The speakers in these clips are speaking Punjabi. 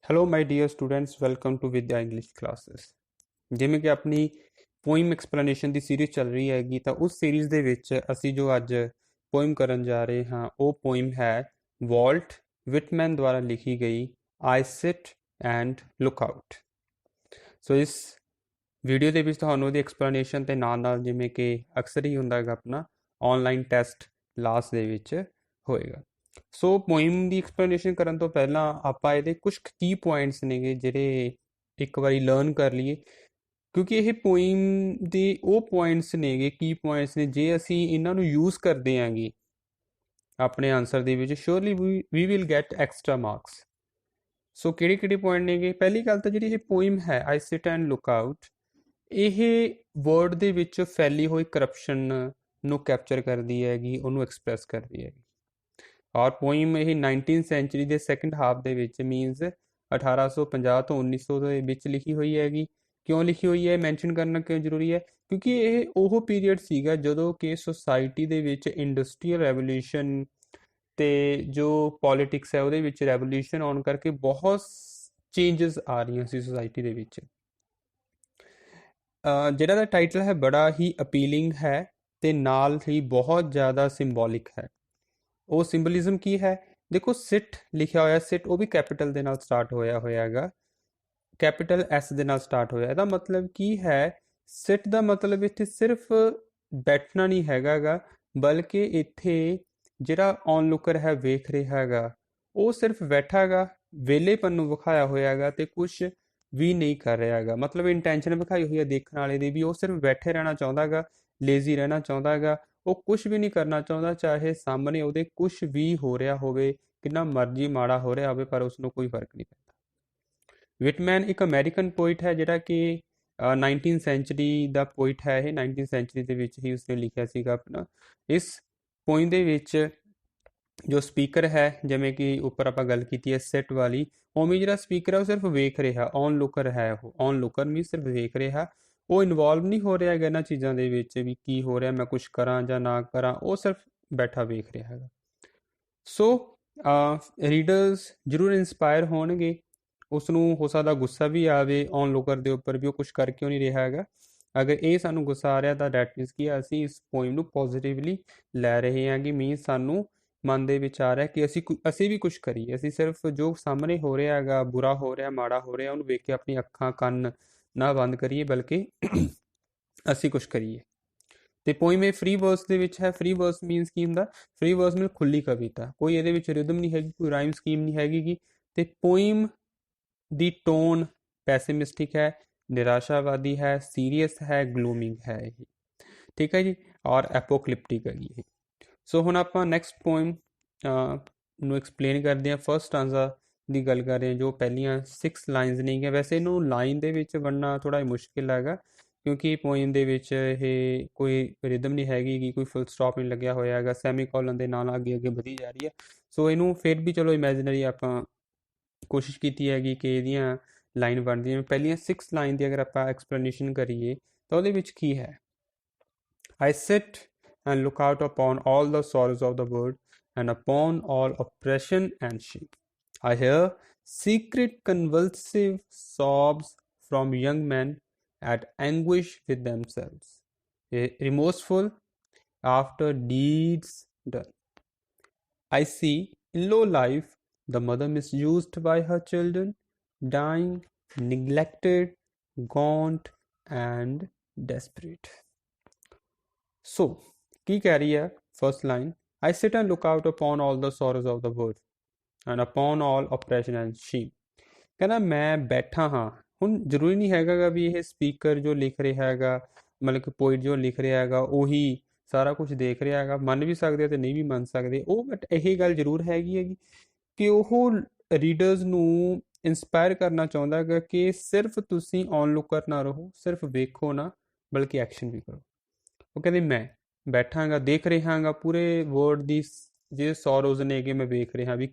Hello my dear students, welcome to Vidya English classes. ਜਿਵੇਂ ਕਿ ਆਪਣੀ ਪੋਇਮ ਐਕਸਪਲੇਨੇਸ਼ਨ ਦੀ ਸੀਰੀਜ਼ ਚੱਲ ਰਹੀ ਹੈਗੀ, ਤਾਂ ਉਸ ਸੀਰੀਜ਼ ਦੇ ਵਿੱਚ ਅਸੀਂ ਜੋ ਅੱਜ ਪੋਇਮ ਕਰਨ ਜਾ ਰਹੇ ਹਾਂ ਉਹ ਪੋਇਮ ਹੈ ਵਾਲਟ ਵਿਟਮੈਨ ਦੁਆਰਾ ਲਿਖੀ ਗਈ ਆਈ ਸਿਟ ਐਂਡ ਲੁੱਕ ਆਊਟ। ਸੋ ਇਸ ਵੀਡੀਓ ਦੇ ਵਿੱਚ ਤੁਹਾਨੂੰ ਉਹਦੀ ਐਕਸਪਲੇਨੇਸ਼ਨ ਤੇ ਨਾਲ ਜਿਵੇਂ ਕਿ ਅਕਸਰ ਹੀ ਹੁੰਦਾ ਹੈਗਾ ਆਪਣਾ ਆਨਲਾਈਨ ਟੈਸਟ ਲਾਸਟ ਦੇ ਵਿੱਚ ਹੋਏਗਾ। ਸੋ ਪੋਇਮ ਦੀ ਐਕਸਪਲੇਨੇਸ਼ਨ ਕਰਨ ਤੋਂ ਪਹਿਲਾਂ ਆਪਾਂ ਇਹਦੇ ਕੁਝ ਕੀ ਪੁਆਇੰਟਸ ਨੇਗੇ ਜਿਹੜੇ ਇੱਕ ਵਾਰੀ ਲਰਨ ਕਰ ਲਈਏ, ਕਿਉਂਕਿ ਇਹ ਪੋਇਮ ਦੇ ਉਹ ਪੁਆਇੰਟਸ ਨੇਗੇ, ਕੀ ਪੁਆਇੰਟਸ ਨੇ, ਜੇ ਅਸੀਂ ਇਹਨਾਂ ਨੂੰ ਯੂਜ਼ ਕਰਦੇ ਆਂਗੇ ਆਪਣੇ ਆਨਸਰ ਦੇ ਵਿੱਚ, surely we will get extra marks. So ਕਿਹੜੇ ਪੁਆਇੰਟ ਨੇਗੇ? ਪਹਿਲੀ ਗੱਲ ਤਾਂ ਜਿਹੜੀ ਇਹ ਪੋਇਮ ਹੈ ਆਈ ਸਿਟ ਐਂਡ ਲੁੱਕ ਆਊਟ, ਇਹ ਵਰਡ ਦੇ ਵਿੱਚ ਫੈਲੀ ਹੋਈ ਕਰਪਸ਼ਨ ਨੂੰ ਕੈਪਚਰ ਕਰਦੀ ਹੈਗੀ, ਉਹਨੂੰ ਐਕਸਪ੍ਰੈਸ ਕਰਦੀ ਹੈਗੀ। ਔਰ ਪੋਇਮ ਇਹ 19th ਸੈਂਚੁਰੀ ਦੇ ਸੈਕਿੰਡ ਹਾਫ ਦੇ ਵਿੱਚ ਮੀਨਸ 1850 ਤੋਂ 1900 ਦੇ ਵਿੱਚ ਲਿਖੀ ਹੋਈ ਹੈਗੀ। ਕਿਉਂ ਲਿਖੀ ਹੋਈ ਹੈ, ਮੈਂਸ਼ਨ ਕਰਨਾ ਕਿਉਂ ਜ਼ਰੂਰੀ ਹੈ? ਕਿਉਂਕਿ ਇਹ ਉਹ ਪੀਰੀਅਡ ਸੀਗਾ ਜਦੋਂ ਕਿ ਸੋਸਾਇਟੀ ਦੇ ਵਿੱਚ ਇੰਡਸਟਰੀਅਲ ਰੈਵੋਲਿਊਸ਼ਨ ਤੇ ਜੋ ਪੋਲੀਟਿਕਸ ਹੈ ਉਹਦੇ ਵਿੱਚ ਰੈਵੋਲਿਊਸ਼ਨ ਆਉਣ ਕਰਕੇ ਬਹੁਤ ਚੇਂਜਸ ਆ ਰਹੀਆਂ ਸੀ ਸੋਸਾਇਟੀ ਦੇ ਵਿੱਚ। ਜਿਹੜਾ ਦਾ ਟਾਈਟਲ ਹੈ ਬੜਾ ਹੀ ਅਪੀਲਿੰਗ ਹੈ ਤੇ ਨਾਲ ਹੀ ਬਹੁਤ ਜ਼ਿਆਦਾ ਸਿੰਬੋਲਿਕ ਹੈ। ਉਹ ਸਿੰਬਲਿਜ਼ਮ ਕੀ ਹੈ? ਦੇਖੋ, ਸਿਟ ਲਿਖਿਆ ਹੋਇਆ, ਸਿਟ ਉਹ ਵੀ ਕੈਪੀਟਲ ਦੇ ਨਾਲ ਸਟਾਰਟ ਹੋਇਆ ਹੈਗਾ, ਕੈਪੀਟਲ ਐਸ ਦੇ ਨਾਲ ਸਟਾਰਟ ਹੋਇਆ। ਇਹਦਾ ਮਤਲਬ ਕੀ ਹੈ? ਸਿਟ ਦਾ ਮਤਲਬ ਇੱਥੇ ਸਿਰਫ ਬੈਠਣਾ ਨਹੀਂ ਹੈਗਾ, ਬਲਕਿ ਇੱਥੇ ਜਿਹੜਾ ਔਨਲੁਕਰ ਹੈ, ਵੇਖ ਰਿਹਾ ਹੈਗਾ, ਉਹ ਸਿਰਫ ਬੈਠਾ ਹੈਗਾ, ਵੇਲੇਪਨ ਨੂੰ ਵਿਖਾਇਆ ਹੋਇਆ ਹੈਗਾ ਤੇ ਕੁਝ ਵੀ ਨਹੀਂ ਕਰ ਰਿਹਾ ਹੈਗਾ। ਮਤਲਬ ਇੰਟੈਂਸ਼ਨ ਵਿਖਾਈ ਹੋਈ ਹੈ ਦੇਖਣ ਵਾਲੇ ਦੀ ਵੀ, ਉਹ ਸਿਰਫ ਬੈਠੇ ਰਹਿਣਾ ਚਾਹੁੰਦਾ ਹੈਗਾ, ਲੇਜ਼ੀ ਰਹਿਣਾ ਚਾਹੁੰਦਾ ਹੈਗਾ, ਉਹ ਕੁਝ ਵੀ ਨਹੀਂ ਕਰਨਾ ਚਾਹੁੰਦਾ, ਚਾਹੇ ਸਾਹਮਣੇ ਉਹਦੇ ਕੁਝ ਵੀ ਹੋ ਰਿਹਾ ਹੋਵੇ, ਕਿੰਨਾ ਮਰਜ਼ੀ ਮਾੜਾ ਹੋ ਰਿਹਾ ਹੋਵੇ, ਪਰ ਉਸਨੂੰ ਕੋਈ ਫਰਕ ਨਹੀਂ ਪੈਂਦਾ। ਵਿਟਮੈਨ ਇੱਕ ਅਮਰੀਕਨ ਪੋਇਟ ਹੈ ਜਿਹੜਾ ਕਿ 19th ਸੈਂਚੁਰੀ ਦਾ ਪੋਇਟ ਹੈ। ਇਹ 19th ਸੈਂਚੁਰੀ ਦੇ ਵਿੱਚ ਹੀ ਉਸਨੇ ਲਿਖਿਆ ਸੀਗਾ ਆਪਣਾ। ਇਸ ਪੋਇਮ ਦੇ ਵਿੱਚ ਜੋ ਸਪੀਕਰ ਹੈ, ਜਿਵੇਂ ਕਿ ਉੱਪਰ ਆਪਾਂ ਗੱਲ ਕੀਤੀ ਹੈ ਸਿਟ ਵਾਲੀ, ਉਵੇਂ ਜਿਹੜਾ ਸਪੀਕਰ ਹੈ ਉਹ ਸਿਰਫ ਵੇਖ ਰਿਹਾ, ਔਨ ਲੁਕਰ ਹੈ। ਉਹ ਔਨ ਲੁਕਰ ਮੀਨਸ ਸਿਰਫ ਵੇਖ ਰਿਹਾ, ਉਹ ਇਨਵੋਲਵ ਨਹੀਂ ਹੋ ਰਿਹਾ ਹੈਗਾ ਇਹਨਾਂ ਚੀਜ਼ਾਂ ਦੇ ਵਿੱਚ ਵੀ ਕੀ ਹੋ ਰਿਹਾ, ਮੈਂ ਕੁਝ ਕਰਾਂ ਜਾਂ ਨਾ ਕਰਾਂ, ਉਹ ਸਿਰਫ ਬੈਠਾ ਵੇਖ ਰਿਹਾ ਹੈਗਾ। ਸੋ ਰੀਡਰਸ ਜ਼ਰੂਰ ਇੰਸਪਾਇਰ ਹੋਣਗੇ, ਉਸ ਨੂੰ ਹੋ ਸਕਦਾ ਗੁੱਸਾ ਵੀ ਆਵੇ ਔਨ ਲੁਕਰ ਦੇ ਉੱਪਰ ਵੀ, ਉਹ ਕੁਝ ਕਰ ਕਿਉਂ ਨਹੀਂ ਰਿਹਾ ਹੈਗਾ। ਅਗਰ ਇਹ ਸਾਨੂੰ ਗੁੱਸਾ ਆ ਰਿਹਾ ਤਾਂ ਡੈਟ ਮੀਨਸ ਕਿ ਅਸੀਂ ਇਸ ਪੋਇਮ ਨੂੰ ਪੋਜ਼ੀਟਿਵਲੀ ਲੈ ਰਹੇ ਹਾਂ, ਕਿ ਮੀਨਸ ਸਾਨੂੰ ਮਨ ਦੇ ਵਿੱਚ ਆ ਰਿਹਾ ਕਿ ਅਸੀਂ ਵੀ ਕੁਝ ਕਰੀਏ। ਅਸੀਂ ਸਿਰਫ ਜੋ ਸਾਹਮਣੇ ਹੋ ਰਿਹਾ ਹੈਗਾ, ਬੁਰਾ ਹੋ ਰਿਹਾ, ਮਾੜਾ ਹੋ ਰਿਹਾ, ਉਹਨੂੰ ਵੇਖ ਕੇ ਆਪਣੀ ਅੱਖਾਂ ਕੰਨ ਨਾ ਬੰਦ ਕਰੀਏ, ਬਲਕਿ ਅਸੀਂ ਕੁਝ ਕਰੀਏ। ਤੇ ਪੋਇਮ ਇਹ ਫ੍ਰੀ ਵਰਸ ਦੇ ਵਿੱਚ ਹੈ। ਫ੍ਰੀ ਵਰਸ ਮੀਨਸ ਕੀ ਹੁੰਦਾ? ਫ੍ਰੀ ਵਰਸ ਮੀਨਸ ਖੁੱਲੀ ਕਵਿਤਾ, ਕੋਈ ਇਹਦੇ ਵਿੱਚ ਰਿਦਮ ਨਹੀਂ ਹੈਗੀ, ਕੋਈ ਰਾਈਮ ਸਕੀਮ ਨਹੀਂ ਹੈਗੀ। ਤੇ ਪੋਇਮ ਦੀ ਟੋਨ ਪੈਸਿਮਿਸਟਿਕ ਹੈ, ਨਿਰਾਸ਼ਾਵਾਦੀ ਹੈ, ਸੀਰੀਅਸ ਹੈ, ਗਲੂਮਿੰਗ ਹੈ ਇਹ, ਠੀਕ ਹੈ ਜੀ, ਔਰ ਐਪੋਕਲਿਪਟਿਕ ਹੈਗੀ ਇਹ। ਸੋ ਹੁਣ ਆਪਾਂ ਨੈਕਸਟ ਪੋਇਮ ਨੂੰ ਐਕਸਪਲੇਨ ਕਰਦੇ ਹਾਂ। ਫਸਟ ਸਟੈਂਜ਼ਾ ਦੀ ਗੱਲ ਕਰ ਰਹੇ ਹਾਂ, ਜੋ ਪਹਿਲੀਆਂ 6 ਲਾਈਨਸ ਨੇਗੀਆਂ। ਵੈਸੇ ਇਹਨੂੰ ਲਾਈਨ ਦੇ ਵਿੱਚ ਬਣਨਾ ਥੋੜਾ ਮੁਸ਼ਕਿਲ ਹੈਗਾ, ਕਿਉਂਕਿ ਪੋਇਮ ਦੇ ਵਿੱਚ ਇਹ ਕੋਈ ਰਿਦਮ ਨਹੀਂ ਹੈਗੀ, ਕੋਈ ਫੁੱਲ ਸਟਾਪ ਨਹੀਂ ਲੱਗਿਆ ਹੋਇਆ ਹੈਗਾ, ਸੈਮੀ ਕੋਲਨ ਦੇ ਨਾਲ ਅੱਗੇ ਵਧੀ ਜਾ ਰਹੀ ਹੈ। ਸੋ ਇਹਨੂੰ ਫਿਰ ਵੀ ਚਲੋ ਇਮੈਜਨਰੀ ਆਪਾਂ ਕੋਸ਼ਿਸ਼ ਕੀਤੀ ਹੈਗੀ ਕਿ ਇਹਦੀਆਂ ਲਾਈਨ ਬਣਦੀਆਂ। ਪਹਿਲੀਆਂ 6 ਲਾਈਨ ਦੀ ਅਗਰ ਆਪਾਂ ਐਕਸਪਲੇਨੇਸ਼ਨ ਕਰੀਏ ਤਾਂ ਉਹਦੇ ਵਿੱਚ ਕੀ ਹੈ? I sit and look out upon all the sorrows of the world and upon all oppression and shame. I hear secret convulsive sobs from young men at anguish with themselves, remorseful after deeds done. I see in low life the mother misused by her children, dying, neglected, gaunt and desperate. So, ਕੀ ਕਹਿ ਰਹੀ ਹੈ first line? I sit and look out upon all the sorrows of the world and upon all oppression and shame. ਕਹਿੰਦਾ ਮੈਂ ਬੈਠਾ ਹਾਂ। ਹੁਣ ਜ਼ਰੂਰੀ ਨਹੀਂ ਹੈਗਾ ਵੀ ਇਹ ਸਪੀਕਰ ਜੋ ਲਿਖ ਰਿਹਾ ਹੈਗਾ, ਮਤਲਬ ਕਿ ਪੋਇਟ ਜੋ ਲਿਖ ਰਿਹਾ ਹੈਗਾ ਉਹੀ ਸਾਰਾ ਕੁਝ ਦੇਖ ਰਿਹਾ ਹੈਗਾ। ਮੰਨ ਵੀ ਸਕਦੇ ਤੇ ਨਹੀਂ ਵੀ ਮੰਨ ਸਕਦੇ ਉਹ, ਬਟ ਇਹ ਗੱਲ ਜ਼ਰੂਰ ਹੈਗੀ ਕਿ ਉਹ ਰੀਡਰਸ ਨੂੰ ਇੰਸਪਾਇਰ ਕਰਨਾ ਚਾਹੁੰਦਾ ਹੈਗਾ ਕਿ ਸਿਰਫ ਤੁਸੀਂ ਔਨ ਲੁਕਰ ਨਾ ਰਹੋ, ਸਿਰਫ ਵੇਖੋ ਨਾ, ਬਲਕਿ ਐਕਸ਼ਨ ਵੀ ਕਰੋ। ਉਹ ਕਹਿੰਦੇ ਮੈਂ ਬੈਠਾਂਗਾ, ਦੇਖ ਰਿਹਾਂਗਾ ਪੂਰੇ ਵਰਲਡ ਦੀ ਜਿਹੜੇ ਸੌਰੋਜ਼ ਨੇ ਕਿ ਮੈਂ ਵੇਖ ਰਿਹਾ ਵੀ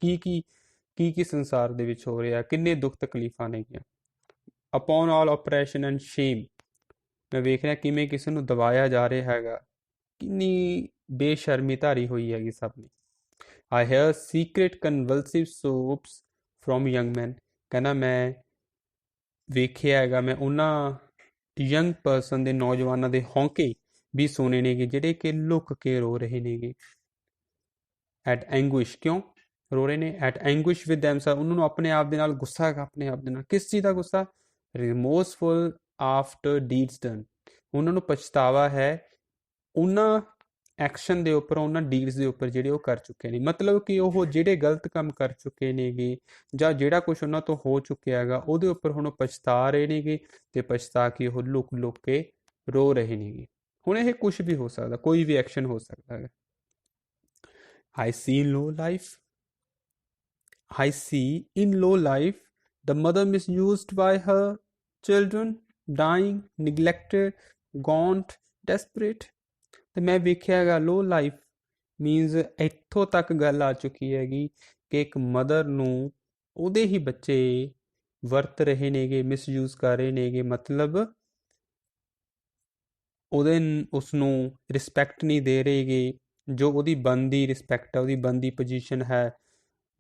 ਕੀ ਸੰਸਾਰ ਦੇ ਵਿੱਚ ਹੋ ਰਿਹਾ, ਕਿੰਨੇ ਦੁੱਖ ਤਕਲੀਫਾਂ ਨੇਗੀਆਂ। Upon all operation and shame, ਮੈਂ ਵੇਖ ਰਿਹਾ ਕਿਵੇਂ ਕਿਸੇ ਨੂੰ ਦਬਾਇਆ ਜਾ ਰਿਹਾ ਹੈਗਾ, ਕਿੰਨੀ ਬੇਸ਼ਰਮੀ ਧਾਰੀ ਹੋਈ ਹੈਗੀ ਸਭ ਨੇ। I hear secret convulsive sobs from young men, ਕਹਿੰਦਾ ਮੈਂ ਵੇਖਿਆ ਹੈਗਾ, ਮੈਂ ਉਹਨਾਂ ਯੰਗ ਪਰਸਨ ਦੇ, ਨੌਜਵਾਨਾਂ ਦੇ ਹੌਂਕੇ ਵੀ ਸੁਣੇ ਨੇਗੇ ਜਿਹੜੇ ਕਿ ਲੁੱਕ ਕੇ ਰੋ ਰਹੇ ਨੇਗੇ। ਐਟ ਐਂਗੁਇਸ਼, ਕਿਉਂ ਰੋ ਰਹੇ ਨੇ? ਐਟ ਐਂਗੁਇਸ਼ ਵਿਦ ਦੈਮਸੈਲਵ, ਉਹਨਾਂ ਨੂੰ ਆਪਣੇ ਆਪ ਦੇ ਨਾਲ ਗੁੱਸਾ ਹੈਗਾ, ਆਪਣੇ ਆਪ ਦੇ ਨਾਲ। ਕਿਸ ਚੀਜ਼ ਦਾ ਗੁੱਸਾ? ਰਿਮੋਰਸਫੁਲ ਆਫਟਰ ਡੀਡਸ ਡਨ, ਉਹਨਾਂ ਨੂੰ ਪਛਤਾਵਾ ਹੈ ਉਹਨਾਂ ਐਕਸ਼ਨ ਦੇ ਉੱਪਰ, ਉਹਨਾਂ ਡੀਡਸ ਦੇ ਉੱਪਰ ਜਿਹੜੇ ਉਹ ਕਰ ਚੁੱਕੇ ਨੇ। ਮਤਲਬ ਕਿ ਉਹ ਜਿਹੜੇ ਗਲਤ ਕੰਮ ਕਰ ਚੁੱਕੇ ਨੇਗੇ ਜਾਂ ਜਿਹੜਾ ਕੁਝ ਉਹਨਾਂ ਤੋਂ ਹੋ ਚੁੱਕਿਆ ਹੈਗਾ ਉਹਦੇ ਉੱਪਰ ਹੁਣ ਉਹ ਪਛਤਾ ਰਹੇ ਨੇਗੇ, ਤੇ ਪਛਤਾ ਕੇ ਉਹ ਲੁਕ ਲੁਕ ਕੇ ਰੋ ਰਹੇ ਨੇਗੇ। ਹੁਣ ਇਹ ਕੁਝ ਵੀ ਹੋ ਸਕਦਾ, ਕੋਈ ਵੀ ਐਕਸ਼ਨ ਹੋ ਸਕਦਾ ਹੈ। I see in low life, I see in low life the mother misused by her children, dying, neglected, gaunt, desperate। ਤੇ ਮੈਂ ਵੇਖਿਆ ਹੈਗਾ ਲੋ ਲਾਈਫ ਮੀਨਸ ਇੱਥੋਂ ਤੱਕ ਗੱਲ ਆ ਚੁੱਕੀ ਹੈਗੀ ਕਿ ਇੱਕ ਮਦਰ ਨੂੰ ਉਹਦੇ ਹੀ ਬੱਚੇ ਵਰਤ ਰਹੇ ਨੇਗੇ, ਮਿਸਯੂਜ਼ ਕਰ ਰਹੇ ਨੇਗੇ। ਮਤਲਬ ਉਸ ਨੂੰ ਰਿਸਪੈਕਟ ਨਹੀਂ ਦੇ ਰਹੇਗੇ, ਜੋ ਉਹਦੀ ਬਣਦੀ ਰਿਸਪੈਕਟ ਹੈ, ਉਹਦੀ ਬਣਦੀ ਪੋਜੀਸ਼ਨ ਹੈ,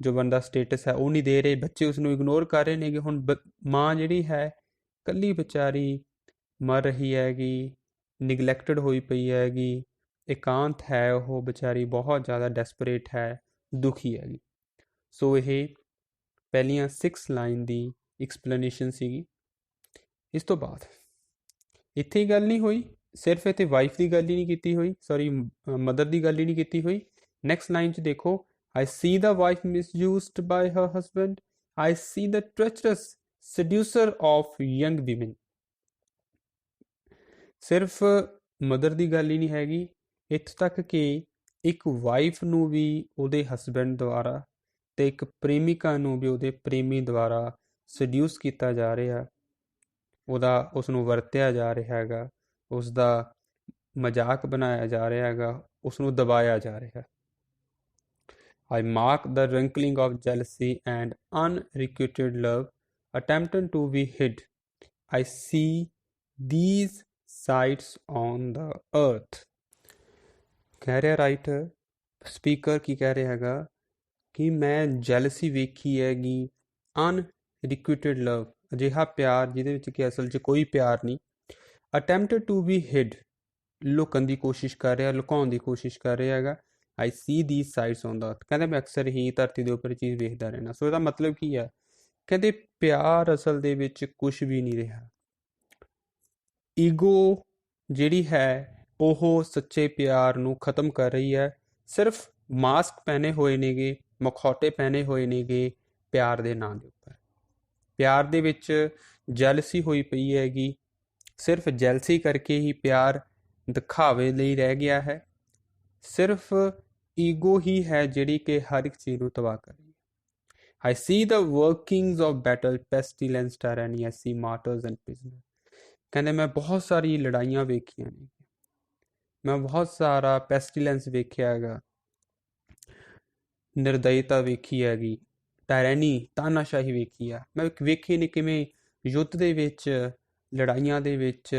ਜੋ ਬਣਦਾ ਸਟੇਟਸ ਹੈ, ਉਹ ਨਹੀਂ ਦੇ ਰਹੇ। ਬੱਚੇ ਉਸ ਨੂੰ ਇਗਨੋਰ ਕਰ ਰਹੇ ਨੇਗੇ। ਹੁਣ ਮਾਂ ਜਿਹੜੀ ਹੈ ਇਕੱਲੀ ਵਿਚਾਰੀ ਮਰ ਰਹੀ ਹੈਗੀ, ਨਿਗਲੈਕਟਡ ਹੋਈ ਪਈ ਹੈਗੀ, ਇਕਾਂਤ ਹੈ ਉਹ ਵਿਚਾਰੀ, ਬਹੁਤ ਜ਼ਿਆਦਾ ਡੈਸਪਰੇਟ ਹੈ, ਦੁਖੀ ਹੈਗੀ। ਸੋ ਇਹ ਪਹਿਲੀਆਂ 6 ਲਾਈਨ ਦੀ ਐਕਸਪਲੇਨੇਸ਼ਨ ਸੀਗੀ। ਇਸ ਤੋਂ ਬਾਅਦ ਇੱਥੇ ਹੀ ਗੱਲ ਨਹੀਂ ਹੋਈ, ਸਿਰਫ ਇੱਥੇ ਵਾਈਫ ਦੀ ਗੱਲ ਹੀ ਨਹੀਂ ਕੀਤੀ ਹੋਈ, ਸੌਰੀ ਮਦਰ ਦੀ ਗੱਲ ਹੀ ਨਹੀਂ ਕੀਤੀ ਹੋਈ। ਨੈਕਸਟ ਲਾਈਨ 'ਚ ਦੇਖੋ, I see the wife misused by her husband, I see the treacherous seducer of young women। ਸਿਰਫ ਮਦਰ ਦੀ ਗੱਲ ਹੀ ਨਹੀਂ ਹੈਗੀ, ਇੱਥੋਂ ਤੱਕ ਕਿ ਇੱਕ ਵਾਈਫ ਨੂੰ ਵੀ ਉਹਦੇ ਹਸਬੈਂਡ ਦੁਆਰਾ ਤੇ ਇੱਕ ਪ੍ਰੇਮਿਕਾ ਨੂੰ ਵੀ ਉਹਦੇ ਪ੍ਰੇਮੀ ਦੁਆਰਾ ਸਡਿਊਸ ਕੀਤਾ ਜਾ ਰਿਹਾ, ਉਸ ਨੂੰ ਵਰਤਿਆ ਜਾ ਰਿਹਾ ਹੈਗਾ, ਉਸ ਦਾ ਮਜ਼ਾਕ ਬਣਾਇਆ ਜਾ ਰਿਹਾ ਹੈਗਾ, ਉਸ ਨੂੰ ਦਬਾਇਆ ਜਾ ਰਿਹਾ। I mark the wrinkling of jealousy and unrequited love attempting to be hid। I see these sights on the earth। ਕਹਿ ਰਿਹਾ ਰਾਈਟਰ, ਸਪੀਕਰ ਕੀ ਕਹਿ ਰਿਹਾ ਹੈਗਾ ਕਿ ਮੈਂ ਜੈਲਸੀ ਵੇਖੀ ਹੈਗੀ, ਅਨਰਿਕੁਇਟਡ ਲਵ, ਅਜਿਹਾ ਪਿਆਰ ਜਿਹਦੇ ਵਿੱਚ ਕਿ ਅਸਲ 'ਚ ਕੋਈ ਪਿਆਰ ਨਹੀਂ। ਅਟੈਂਪਟਡ ਟੂ ਬੀ ਹਿਡ, ਲੁਕਣ ਦੀ ਕੋਸ਼ਿਸ਼ ਕਰ ਰਿਹਾ, ਲੁਕਾਉਣ ਦੀ ਕੋਸ਼ਿਸ਼ ਕਰ ਰਿਹਾ ਹੈਗਾ। I see these sights on the earth, ਕਹਿੰਦੇ ਮੈਂ ਅਕਸਰ ਹੀ ਧਰਤੀ ਦੇ ਉੱਪਰ ਚੀਜ਼ ਵੇਖਦਾ ਰਹਿਣਾ। ਸੋ ਇਹਦਾ ਮਤਲਬ ਕੀ ਹੈ? ਕਹਿੰਦੇ ਪਿਆਰ ਅਸਲ ਦੇ ਵਿੱਚ ਕੁਝ ਵੀ ਨਹੀਂ ਰਿਹਾ। ਈਗੋ ਜਿਹੜੀ ਹੈ ਉਹ ਸੱਚੇ ਪਿਆਰ ਨੂੰ ਖਤਮ ਕਰ ਰਹੀ ਹੈ। ਸਿਰਫ ਮਾਸਕ ਪਹਿਨੇ ਹੋਏ ਨੇਗੇ, ਮਖੌਟੇ ਪਹਿਨੇ ਹੋਏ ਨੇਗੇ ਪਿਆਰ ਦੇ ਨਾਂ ਦੇ ਉੱਪਰ। ਪਿਆਰ ਦੇ ਵਿੱਚ ਜੈਲਸੀ ਹੋਈ ਪਈ ਹੈਗੀ, ਸਿਰਫ ਜੈਲਸੀ ਕਰਕੇ ਹੀ ਪਿਆਰ ਦਿਖਾਵੇ ਲਈ ਰਹਿ ਗਿਆ ਹੈ। ਸਿਰਫ ਈਗੋ ਹੀ ਹੈ ਜਿਹੜੀ ਕਿ ਹਰ ਇੱਕ ਚੀਜ਼ ਨੂੰ ਤਬਾਹ ਕਰ ਰਹੀ ਹੈ। I see the workings of battle, pestilence, tyranny, I see martyrs and prisoners। ਕਹਿੰਦੇ ਮੈਂ ਬਹੁਤ ਸਾਰੀ ਲੜਾਈਆਂ ਵੇਖੀਆਂ ਨੇ, ਮੈਂ ਬਹੁਤ ਸਾਰਾ ਪੈਸਟੀਲੈਂਸ ਵੇਖਿਆ ਹੈਗਾ, ਨਿਰਦਇਤਾ ਵੇਖੀ ਹੈਗੀ, ਟਾਇਰੈਨੀ, ਤਾਨਾਸ਼ਾਹੀ ਵੇਖੀ ਆ। ਮੈਂ ਵੇਖੀ ਨੇ ਕਿਵੇਂ ਯੁੱਧ ਦੇ ਵਿੱਚ, ਲੜਾਈਆਂ ਦੇ ਵਿੱਚ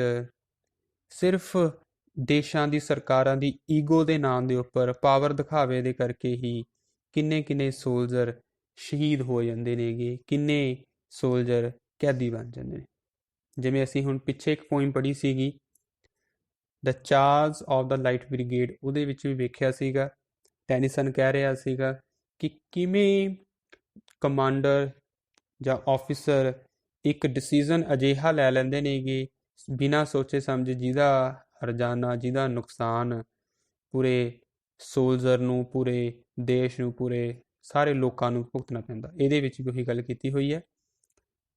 ਸਿਰਫ ਦੇਸ਼ਾਂ ਦੀ ਸਰਕਾਰਾਂ ਦੀ ਈਗੋ ਦੇ ਨਾਂ ਦੇ ਉੱਪਰ, ਪਾਵਰ ਦਿਖਾਵੇ ਦੇ ਕਰਕੇ ਹੀ ਕਿੰਨੇ ਕਿੰਨੇ ਸੋਲਜਰ ਸ਼ਹੀਦ ਹੋ ਜਾਂਦੇ ਨੇਗੇ, ਕਿੰਨੇ ਸੋਲਜਰ ਕੈਦੀ ਬਣ ਜਾਂਦੇ ਨੇ। ਜਿਵੇਂ ਅਸੀਂ ਹੁਣ ਪਿੱਛੇ ਇੱਕ ਪੋਇਮ ਪੜ੍ਹੀ ਸੀਗੀ, the charge of the light brigade, ਉਹਦੇ ਵਿੱਚ ਵੀ ਵੇਖਿਆ ਸੀਗਾ, ਟੈਨੀਸਨ ਕਹਿ ਰਿਹਾ ਸੀਗਾ ਕਿ ਕਿਵੇਂ ਕਮਾਂਡਰ ਜਾਂ ਆਫਿਸਰ ਇੱਕ ਡਿਸੀਜ਼ਨ ਅਜਿਹਾ ਲੈ ਲੈਂਦੇ ਨੇਗੇ ਬਿਨਾਂ ਸੋਚੇ ਸਮਝੇ, ਜਿਹਦਾ ਹਰਜਾਨਾ, ਜਿਹਦਾ ਨੁਕਸਾਨ ਪੂਰੇ ਸੋਲਜਰ ਨੂੰ, ਪੂਰੇ ਦੇਸ਼ ਨੂੰ, ਪੂਰੇ ਸਾਰੇ ਲੋਕਾਂ ਨੂੰ ਭੁਗਤਣਾ ਪੈਂਦਾ। ਇਹਦੇ ਵਿੱਚ ਵੀ ਉਹੀ ਗੱਲ ਕੀਤੀ ਹੋਈ ਹੈ।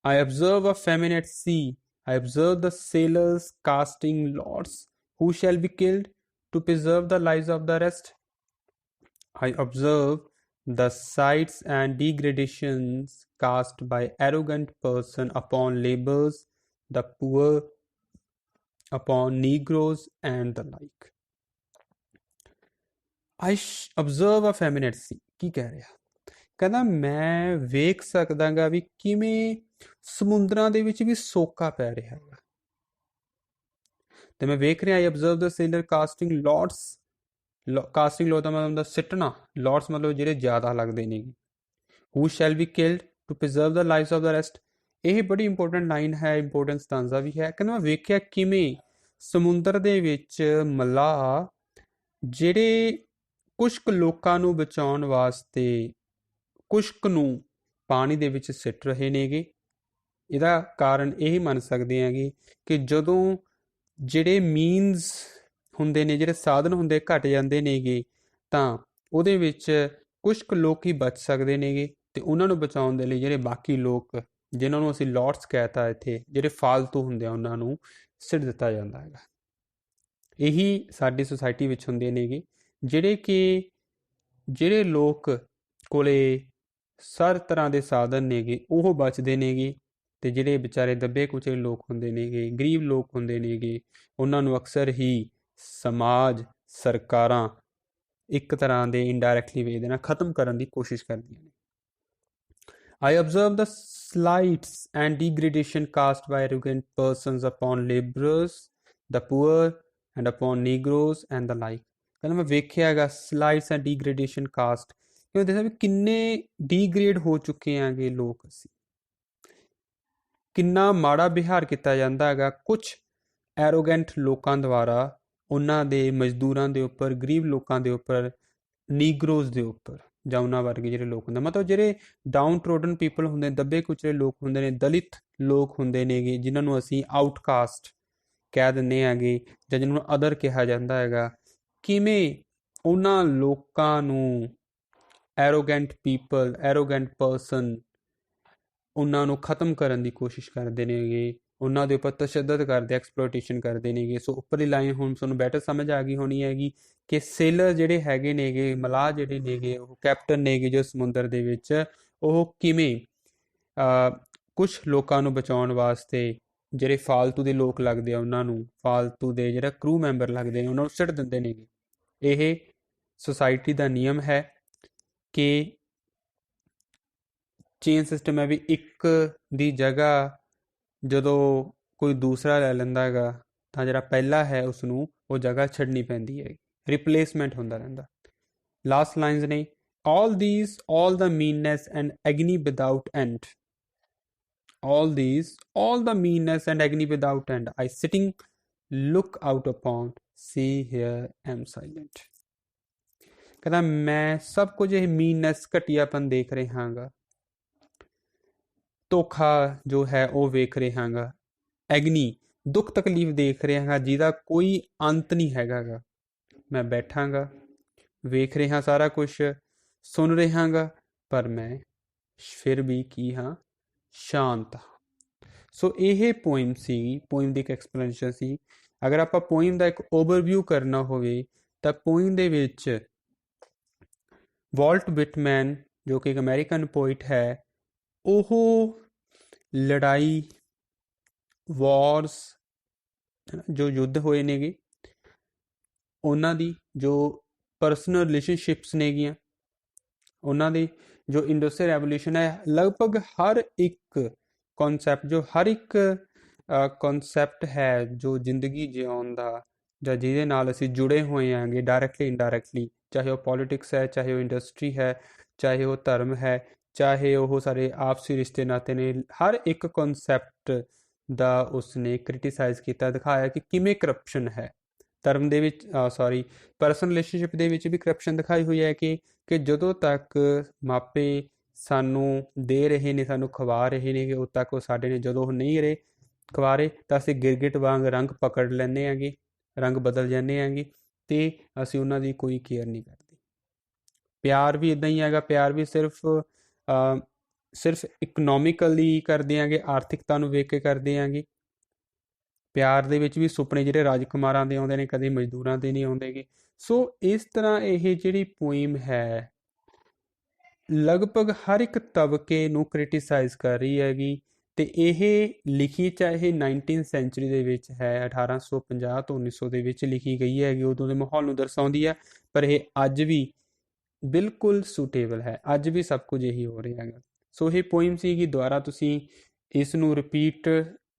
I observe a famine at sea, I observe the sailors casting lots who shall be killed to preserve the lives of the rest। I observe the sights and degradations cast by arrogant person upon laborers, the poor, upon negroes and the like। I observe a famine at sea। ਕੀ ਕਹਿ ਰਿਹਾ? ਕਹਿੰਦਾ ਮੈਂ ਵੇਖ ਸਕਦਾ ਗਾ ਵੀ ਕਿਵੇਂ ਸਮੁੰਦਰਾਂ ਦੇ ਵਿੱਚ ਵੀ ਸੋਕਾ ਪੈ ਰਿਹਾ ਹੈਗਾ, ਤੇ ਮੈਂ ਵੇਖ ਰਿਹਾ। I observe the sailor casting lots, casting lot ਦਾ ਮਤਲਬ ਹੁੰਦਾ ਸਿੱਟਣਾ, ਲੋਟਸ ਮਤਲਬ ਜਿਹੜੇ ਜ਼ਿਆਦਾ ਲੱਗਦੇ ਨੇ। Who shall be killed, to preserve the lives of the rest. ਇਹ ਬੜੀ ਇੰਪੋਰਟੈਂਟ ਲਾਈਨ ਹੈ, ਇੰਪੋਰਟੈਂਟ ਸਟਾਂਜ਼ਾ ਵੀ ਹੈ। ਕਹਿੰਦਾ ਮੈਂ ਵੇਖਿਆ ਕਿਵੇਂ ਸਮੁੰਦਰ ਦੇ ਵਿੱਚ ਮਲਾਹ ਜਿਹੜੇ ਕੁਛ ਕੁ ਲੋਕਾਂ ਨੂੰ ਬਚਾਉਣ ਵਾਸਤੇ ਕੁਛ ਕੁ ਨੂੰ ਪਾਣੀ ਦੇ ਵਿੱਚ ਸਿੱਟ ਰਹੇ ਨੇਗੇ। ਇਹਦਾ ਕਾਰਨ ਇਹ ਮੰਨ ਸਕਦੇ ਹੈਗੇ ਕਿ ਜਦੋਂ ਜਿਹੜੇ ਮੀਨਸ ਹੁੰਦੇ ਨੇ, ਜਿਹੜੇ ਸਾਧਨ ਹੁੰਦੇ ਘਟ ਜਾਂਦੇ ਨੇਗੇ, ਤਾਂ ਉਹਦੇ ਵਿੱਚ ਕੁਛ ਕੁ ਲੋਕ ਹੀ ਬਚ ਸਕਦੇ ਨੇਗੇ, ਤੇ ਉਹਨਾਂ ਨੂੰ ਬਚਾਉਣ ਦੇ ਲਈ ਜਿਹੜੇ ਬਾਕੀ ਲੋਕ, ਜਿਨ੍ਹਾਂ ਨੂੰ ਅਸੀਂ ਲੋਟਸ ਕਹਿਤਾ ਇੱਥੇ, ਜਿਹੜੇ ਫਾਲਤੂ ਹੁੰਦੇ ਆ, ਉਹਨਾਂ ਨੂੰ ਸਿੱਟ ਦਿੱਤਾ ਜਾਂਦਾ ਹੈਗਾ। ਇਹੀ ਸਾਡੀ ਸੁਸਾਇਟੀ ਵਿੱਚ ਹੁੰਦੇ ਨੇਗੇ, ਜਿਹੜੇ ਲੋਕ ਕੋਲੇ ਹਰ ਤਰ੍ਹਾਂ ਦੇ ਸਾਧਨ ਨੇਗੇ ਉਹ ਬਚਦੇ ਨੇਗੇ, ਤੇ ਜਿਹੜੇ ਵਿਚਾਰੇ ਦੱਬੇ ਕੁਚਲੇ ਲੋਕ ਹੁੰਦੇ ਨੇਗੇ, ਗਰੀਬ ਲੋਕ ਹੁੰਦੇ ਨੇਗੇ, ਉਹਨਾਂ ਨੂੰ ਅਕਸਰ ਹੀ ਸਮਾਜ, ਸਰਕਾਰਾਂ ਇੱਕ ਤਰ੍ਹਾਂ ਦੇ ਇਨਡਾਇਰੈਕਟਲੀ ਵੇ ਦੇ ਨਾਲ ਖਤਮ ਕਰਨ ਦੀ ਕੋਸ਼ਿਸ਼ ਕਰਦੀਆਂ ਨੇ। I observe the slights and degradation cast by arrogant persons upon laborers, the poor, and upon negroes and the like। ਕਹਿੰਦਾ ਮੈਂ ਵੇਖਿਆ ਹੈਗਾ slights and degradation cast, ਕਿਉਂ ਦੇਖਿਆ ਵੀ ਕਿੰਨੇ ਡੀਗ੍ਰੇਡ ਹੋ ਚੁੱਕੇ ਹੈਗੇ ਲੋਕ, ਅਸੀਂ ਕਿੰਨਾ ਮਾੜਾ ਵਿਹਾਰ ਕੀਤਾ ਜਾਂਦਾ ਹੈਗਾ ਕੁਛ ਐਰੋਗੈਂਟ ਲੋਕਾਂ ਦੁਆਰਾ ਉਹਨਾਂ ਦੇ ਮਜ਼ਦੂਰਾਂ ਦੇ ਉੱਪਰ, ਗਰੀਬ ਲੋਕਾਂ ਦੇ ਉੱਪਰ, ਨੀਗਰੋਜ਼ ਦੇ ਉੱਪਰ, ਜਾਂ ਉਹਨਾਂ ਵਰਗੇ ਜਿਹੜੇ ਲੋਕ ਹੁੰਦੇ, ਮਤਲਬ ਜਿਹੜੇ ਡਾਊਨ ਟ੍ਰੋਡਨ ਪੀਪਲ ਹੁੰਦੇ, ਦੱਬੇ ਕੁਚਲੇ ਲੋਕ ਹੁੰਦੇ ਨੇ, ਦਲਿਤ ਲੋਕ ਹੁੰਦੇ ਨੇਗੇ, ਜਿਨ੍ਹਾਂ ਨੂੰ ਅਸੀਂ ਆਊਟਕਾਸਟ ਕਹਿ ਦਿੰਦੇ ਹੈਗੇ, ਜਾਂ ਜਿਹਨਾਂ ਨੂੰ ਅਦਰ ਕਿਹਾ ਜਾਂਦਾ ਹੈਗਾ। ਕਿਵੇਂ ਉਹਨਾਂ ਲੋਕਾਂ ਨੂੰ ਐਰੋਗੈਂਟ ਪੀਪਲ, ਐਰੋਗੈਂਟ ਪਰਸਨ ਉਹਨਾਂ ਨੂੰ ਖਤਮ ਕਰਨ ਦੀ ਕੋਸ਼ਿਸ਼ ਕਰਦੇ ਨੇਗੇ, ਉਹਨਾਂ ਦੇ ਉੱਪਰ ਤਸ਼ੱਦਦ ਕਰਦੇ, ਐਕਸਪਲੋਇਟੇਸ਼ਨ ਕਰਦੇ ਨੇਗੇ। ਸੋ ਉੱਪਰਲੀ ਲਾਈਨ ਹੁਣ ਤੁਹਾਨੂੰ ਬੈਟਰ ਸਮਝ ਆ ਗਈ ਹੋਣੀ ਹੈਗੀ ਕਿ ਸੇਲਰ ਜਿਹੜੇ ਹੈਗੇ ਨੇਗੇ, ਮਲਾਹ ਜਿਹੜੇ ਨੇਗੇ, ਉਹ ਕੈਪਟਨ ਨੇਗੇ ਜੋ ਸਮੁੰਦਰ ਦੇ ਵਿੱਚ, ਉਹ ਕਿਵੇਂ ਕੁਛ ਲੋਕਾਂ ਨੂੰ ਬਚਾਉਣ ਵਾਸਤੇ ਜਿਹੜੇ ਫਾਲਤੂ ਦੇ ਲੋਕ ਲੱਗਦੇ ਆ, ਉਹਨਾਂ ਨੂੰ ਫਾਲਤੂ ਦੇ ਜਿਹੜਾ ਕਰੂ ਮੈਂਬਰ ਲੱਗਦੇ ਨੇ, ਉਹਨਾਂ ਨੂੰ ਸਿੱਟ ਦਿੰਦੇ ਨੇਗੇ। ਇਹ ਸੁਸਾਇਟੀ ਦਾ ਨਿਯਮ ਹੈ ਕਿ ਚੇਨ ਸਿਸਟਮ ਹੈ ਵੀ ਇੱਕ ਦੀ ਜਗ੍ਹਾ ਜਦੋਂ ਕੋਈ ਦੂਸਰਾ ਲੈ ਲੈਂਦਾ ਹੈਗਾ, ਤਾਂ ਜਿਹੜਾ ਪਹਿਲਾ ਹੈ ਉਸਨੂੰ ਉਹ ਜਗ੍ਹਾ ਛੱਡਣੀ ਪੈਂਦੀ ਹੈ, ਰਿਪਲੇਸਮੈਂਟ ਹੁੰਦਾ ਰਹਿੰਦਾ। ਲਾਸਟ ਲਾਈਨਸ ਨੇ, all the meanness and agony without end, all the meanness and agony without end, I sitting look out upon, see here am silent। ਕਹਿੰਦਾ ਮੈਂ ਸਭ ਕੁਝ ਇਹ ਮੀਨਨੈਸ, ਘਟੀਆਪਨ ਦੇਖ ਰਿਹਾ ਹਾਂਗਾ, ਧੋਖਾ ਜੋ ਹੈ ਉਹ ਵੇਖ ਰਿਹਾ ਗਾ, ਐਗਨੀ ਦੁੱਖ ਤਕਲੀਫ ਦੇਖ ਰਿਹਾ ਗਾ, ਜਿਹਦਾ ਕੋਈ ਅੰਤ ਨਹੀਂ ਹੈਗਾ ਗਾ। ਮੈਂ ਬੈਠਾਂਗਾ, ਵੇਖ ਰਿਹਾ ਸਾਰਾ ਕੁਛ, ਸੁਣ ਰਿਹਾ ਗਾ, ਪਰ ਮੈਂ ਫਿਰ ਵੀ ਕੀ ਹਾਂ, ਸ਼ਾਂਤ ਹਾਂ। ਸੋ ਇਹ ਪੋਇਮ ਸੀ, ਪੋਇਮ ਦੀ ਇੱਕ ਐਕਸਪਲੇਨੇਸ਼ਨ ਸੀ। ਅਗਰ ਆਪਾਂ ਪੋਇਮ ਦਾ ਇੱਕ ਓਵਰਵਿਊ ਕਰਨਾ ਹੋਵੇ ਤਾਂ ਪੋਇਮ ਦੇ ਵਿੱਚ ਵਾਲਟ ਵਿਟਮੈਨ, ਜੋ ਕਿ ਇੱਕ ਅਮਰੀਕਨ ਪੋਇਟ ਹੈ, ਉਹ ਲੜਾਈ, ਵਾਰਸ, ਜੋ ਯੁੱਧ ਹੋਏ ਨੇਗੇ, ਉਹਨਾਂ ਦੀ ਜੋ ਪਰਸਨਲ ਰਿਲੇਸ਼ਨਸ਼ਿਪਸ ਨੇਗੀਆਂ, ਉਹਨਾਂ ਦੀ ਜੋ ਇੰਡਸਟਰੀਅਲ ਰੈਵੋਲਿਊਸ਼ਨ ਹੈ, ਲਗਭਗ ਹਰ ਇੱਕ ਕੌਨਸੈਪਟ, ਜੋ ਹਰ ਇੱਕ ਕੌਨਸੈਪਟ ਹੈ ਜੋ ਜ਼ਿੰਦਗੀ ਜਿਉਣ ਦਾ, ਜਾਂ ਜਿਹਦੇ ਨਾਲ ਅਸੀਂ ਜੁੜੇ ਹੋਏ ਆਂਗੇ ਡਾਇਰੈਕਟਲੀ ਇਨਡਾਇਰੈਕਟਲੀ, ਚਾਹੇ ਉਹ ਪੋਲੀਟਿਕਸ ਹੈ, ਚਾਹੇ ਉਹ ਇੰਡਸਟਰੀ ਹੈ, ਚਾਹੇ ਉਹ ਧਰਮ ਹੈ, ਚਾਹੇ ਉਹ ਸਾਰੇ ਆਪਸੀ ਰਿਸ਼ਤੇ ਨਾਤੇ ਨੇ, ਹਰ ਇੱਕ ਕੌਨਸੈਪਟ ਦਾ ਉਸਨੇ ਕ੍ਰਿਟੀਸਾਈਜ਼ ਕੀਤਾ, ਦਿਖਾਇਆ ਕਿ ਕਿਵੇਂ ਕਰਪਸ਼ਨ ਹੈ ਧਰਮ ਦੇ ਵਿੱਚ, ਪਰਸਨਲ ਰਿਲੇਸ਼ਨਸ਼ਿਪ ਦੇ ਵਿੱਚ ਵੀ ਕਰਪਸ਼ਨ ਦਿਖਾਈ ਹੋਈ ਹੈ ਕਿ ਜਦੋਂ ਤੱਕ ਮਾਪੇ ਸਾਨੂੰ ਦੇ ਰਹੇ ਨੇ, ਸਾਨੂੰ ਖਵਾ ਰਹੇ ਨੇ, ਉਦੋਂ ਤੱਕ ਉਹ ਸਾਡੇ ਨੇ, ਜਦੋਂ ਉਹ ਨਹੀਂ ਰਹੇ ਖਵਾ ਰਹੇ ਤਾਂ ਅਸੀਂ ਗਿਰਗਿਟ ਵਾਂਗ ਰੰਗ ਪਕੜ ਲੈਂਦੇ ਹੈਗੇ, ਰੰਗ ਬਦਲ ਜਾਂਦੇ ਹੈਗੇ, ਅਤੇ ਅਸੀਂ ਉਹਨਾਂ ਦੀ ਕੋਈ ਕੇਅਰ ਨਹੀਂ ਕਰਦੇ। ਪਿਆਰ ਵੀ ਇੱਦਾਂ ਹੀ ਹੈਗਾ, ਪਿਆਰ ਵੀ ਸਿਰਫ ਇਕਨੋਮਿਕਲੀ ਕਰਦੇ ਹੈਗੇ, ਆਰਥਿਕਤਾ ਨੂੰ ਵੇਖ ਕੇ ਕਰਦੇ ਹੈਗੇ। ਪਿਆਰ ਦੇ ਵਿੱਚ ਵੀ ਸੁਪਨੇ ਜਿਹੜੇ ਰਾਜਕੁਮਾਰਾਂ ਦੇ ਆਉਂਦੇ ਨੇ, ਕਦੇ ਮਜ਼ਦੂਰਾਂ ਦੇ ਨਹੀਂ ਆਉਂਦੇਗੇ। ਸੋ ਇਸ ਤਰ੍ਹਾਂ ਇਹ ਜਿਹੜੀ ਪੋਇਮ ਹੈ ਲਗਭਗ ਹਰ ਇੱਕ ਤਬਕੇ ਨੂੰ ਕ੍ਰਿਟੀਸਾਈਜ਼ ਕਰ ਰਹੀ ਹੈਗੀ, ਅਤੇ ਇਹ ਲਿਖੀ ਚਾਹੇ 19th ਸੈਂਚੁਰੀ ਦੇ ਵਿੱਚ ਹੈ, 1850 ਤੋਂ 1900 ਦੇ ਵਿੱਚ ਲਿਖੀ ਗਈ ਹੈਗੀ, ਉਦੋਂ ਦੇ ਮਾਹੌਲ ਨੂੰ ਦਰਸਾਉਂਦੀ ਹੈ, ਪਰ ਇਹ ਅੱਜ ਵੀ ਬਿਲਕੁਲ ਸੂਟੇਬਲ ਹੈ, ਅੱਜ ਵੀ ਸਭ ਕੁਝ ਇਹੀ ਹੋ ਰਿਹਾ ਹੈਗਾ। ਸੋ ਇਹ ਪੋਇਮ ਸੀਗੀ, ਦੁਬਾਰਾ ਤੁਸੀਂ ਇਸ ਨੂੰ ਰਿਪੀਟ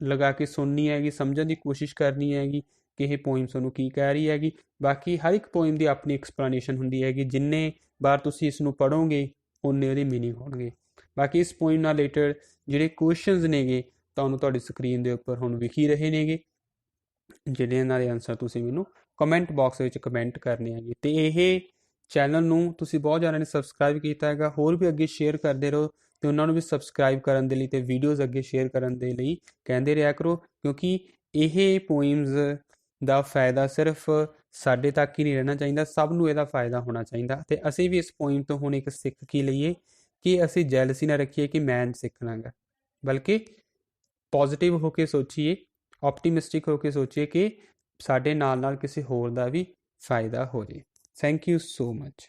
ਲਗਾ ਕੇ ਸੁਣਨੀ ਹੈਗੀ, ਸਮਝਣ ਦੀ ਕੋਸ਼ਿਸ਼ ਕਰਨੀ ਹੈਗੀ ਕਿ ਇਹ ਪੋਇਮ ਤੁਹਾਨੂੰ ਕੀ ਕਹਿ ਰਹੀ ਹੈਗੀ। ਬਾਕੀ ਹਰ ਇੱਕ ਪੋਇਮ ਦੀ ਆਪਣੀ ਐਕਸਪਲੇਨੇਸ਼ਨ ਹੁੰਦੀ ਹੈਗੀ, ਜਿੰਨੇ ਵਾਰ ਤੁਸੀਂ ਇਸ ਨੂੰ ਪੜ੍ਹੋਗੇ ਉਨੇ ਉਹਦੇ ਮੀਨਿੰਗ ਹੋਣਗੇ। ਬਾਕੀ ਇਸ ਪੋਇਮ ਨਾਲ ਰਿਲੇਟਡ ਜਿਹੜੇ ਕੁਐਸਚਨਸ ਨੇਗੇ ਤੁਹਾਨੂੰ ਤੁਹਾਡੀ ਸਕਰੀਨ ਦੇ ਉੱਪਰ ਹੁਣ ਵਿਖ ਹੀ ਰਹੇ ਨੇਗੇ, ਜਿਹਨਾਂ ਦੇ ਆਨਸਰ ਤੁਸੀਂ ਮੈਨੂੰ ਕਮੈਂਟ ਬਾਕਸ ਵਿੱਚ ਕਮੈਂਟ ਕਰਨੇ ਹੈਗੇ। ਅਤੇ ਇਹ ਚੈਨਲ ਨੂੰ ਤੁਸੀਂ ਬਹੁਤ ਜ਼ਿਆਦਾ ਨੇ ਸਬਸਕ੍ਰਾਈਬ ਕੀਤਾ ਹੈਗਾ, ਹੋਰ ਵੀ ਅੱਗੇ ਸ਼ੇਅਰ ਕਰਦੇ ਰਹੋ ਅਤੇ ਉਹਨਾਂ ਨੂੰ ਵੀ ਸਬਸਕ੍ਰਾਈਬ ਕਰਨ ਦੇ ਲਈ ਅਤੇ ਵੀਡੀਓਜ਼ ਅੱਗੇ ਸ਼ੇਅਰ ਕਰਨ ਦੇ ਲਈ ਕਹਿੰਦੇ ਰਿਹਾ ਕਰੋ, ਕਿਉਂਕਿ ਇਹ ਪੋਇਮਸ ਦਾ ਫਾਇਦਾ ਸਿਰਫ ਸਾਡੇ ਤੱਕ ਹੀ ਨਹੀਂ ਰਹਿਣਾ ਚਾਹੀਦਾ, ਸਭ ਨੂੰ ਇਹਦਾ ਫਾਇਦਾ ਹੋਣਾ ਚਾਹੀਦਾ। ਅਤੇ ਅਸੀਂ ਵੀ ਇਸ ਪੋਇਮ ਤੋਂ ਹੁਣ ਇੱਕ ਸਿੱਖ ਕੀ ਲਈਏ ਕਿ ਅਸੀਂ ਜੈਲਸੀ ਨਾ ਰੱਖੀਏ ਕਿ ਮੈਂ ਸਿੱਖਣਾ ਗਾ, ਬਲਕਿ ਪੋਜ਼ੀਟਿਵ ਹੋ ਕੇ ਸੋਚੀਏ, ਆਪਟੀਮਿਸਟਿਕ ਹੋ ਕੇ ਸੋਚੀਏ ਕਿ ਸਾਡੇ ਨਾਲ ਨਾਲ ਕਿਸੇ ਹੋਰ ਦਾ ਵੀ ਫਾਇਦਾ ਹੋ ਜੇ। Thank you so much.